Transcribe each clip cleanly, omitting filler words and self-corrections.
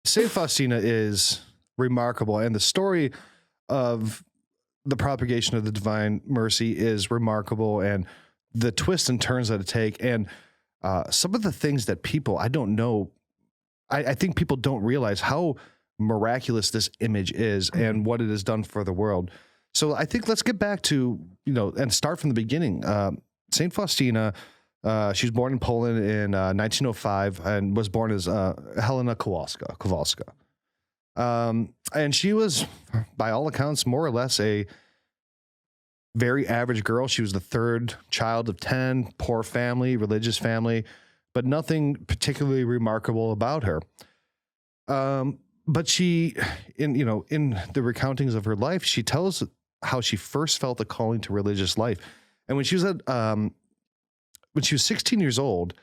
Saint Faustina is remarkable, and the story of the propagation of the divine mercy is remarkable, and the twists and turns that it take, and some of the things that people, I don't know, I think people don't realize how miraculous this image is and what it has done for the world. So I think let's get back to, and start from the beginning. Saint Faustina, she was born in Poland in 1905 and was born as Helena Kowalska. And she was, by all accounts, more or less a very average girl. She was the third child of 10, poor family, religious family, but nothing particularly remarkable about her. But she, in the recountings of her life, she tells how she first felt a calling to religious life. And when she was when she was 16 years old,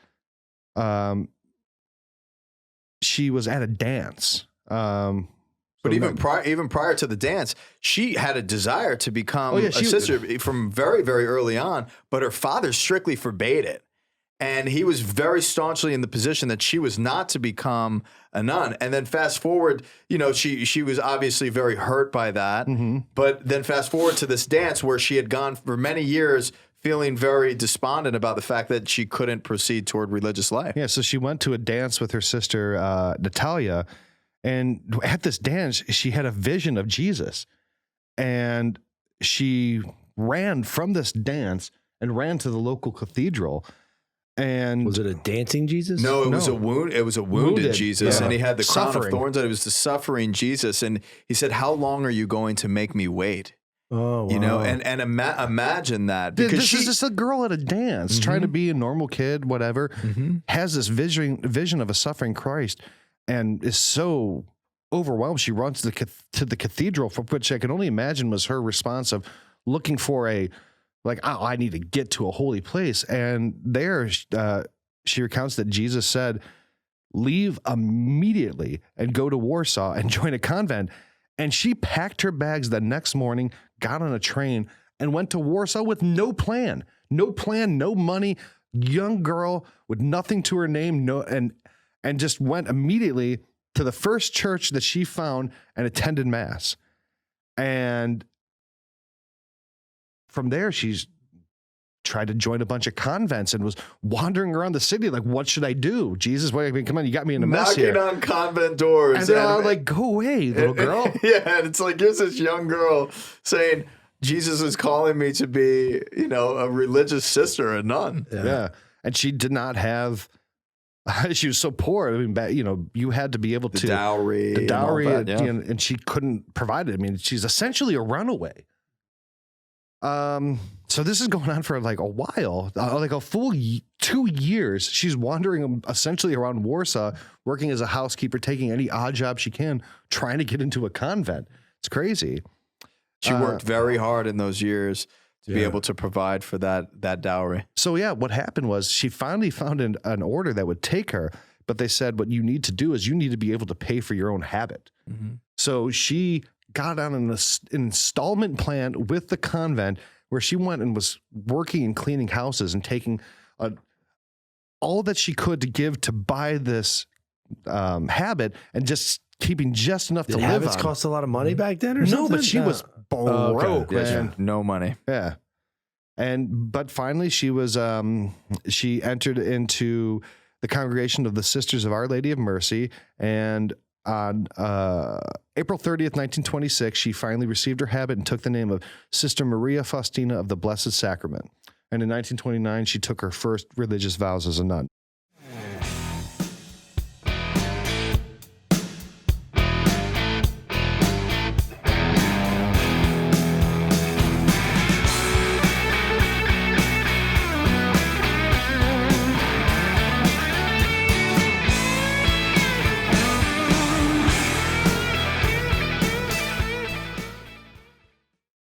she was at a dance. But even prior to the dance, she had a desire to become a sister from very, very early on, but her father strictly forbade it. And he was very staunchly in the position that she was not to become a nun. And then fast forward, she was obviously very hurt by that. Mm-hmm. But then fast forward to this dance where she had gone for many years feeling very despondent about the fact that she couldn't proceed toward religious life. Yeah, so she went to a dance with her sister, Natalia. And at this dance, she had a vision of Jesus. And she ran from this dance and ran to the local cathedral. And was it a dancing Jesus? No, it was a wound. It was a wounded Jesus, and he had the crown of thorns. And it was the suffering Jesus. And he said, "How long are you going to make me wait?" Oh, wow. And imagine that, because this is just a girl at a dance trying to be a normal kid, whatever, has this vision of a suffering Christ, and is so overwhelmed. She runs to the cathedral, for which I can only imagine was her response of looking for I need to get to a holy place. And there she recounts that Jesus said, "Leave immediately and go to Warsaw and join a convent." And she packed her bags the next morning, got on a train, and went to Warsaw with no plan, no money, young girl with nothing to her name, and just went immediately to the first church that she found and attended mass. And from there, she's tried to join a bunch of convents and was wandering around the city like, what should I do? Jesus, come on, you got me in a mess here. Knocking on convent doors. And they're all like, go away, little girl. Yeah, and it's like, here's this young girl saying, Jesus is calling me to be, a religious sister, a nun. Yeah. And she did not have, she was so poor. I mean, you had to be able to. The dowry, and she couldn't provide it. I mean, she's essentially a runaway. So this is going on for like a while, like a full 2 years. She's wandering essentially around Warsaw, working as a housekeeper, taking any odd job she can, trying to get into a convent. It's crazy. She worked very hard in those years to be able to provide for that dowry. So what happened was she finally found an order that would take her, but they said, what you need to do is you need to be able to pay for your own habit. Mm-hmm. So she got on an installment plan with the convent, where she went and was working and cleaning houses and taking all that she could to give to buy this habit, and just keeping just enough to live on. Habits cost a lot of money back then, or something? No, but she was broke, man. No money. Yeah. But finally she was, she entered into the congregation of the Sisters of Our Lady of Mercy, and on April 30th, 1926, she finally received her habit and took the name of Sister Maria Faustina of the Blessed Sacrament. And in 1929, she took her first religious vows as a nun.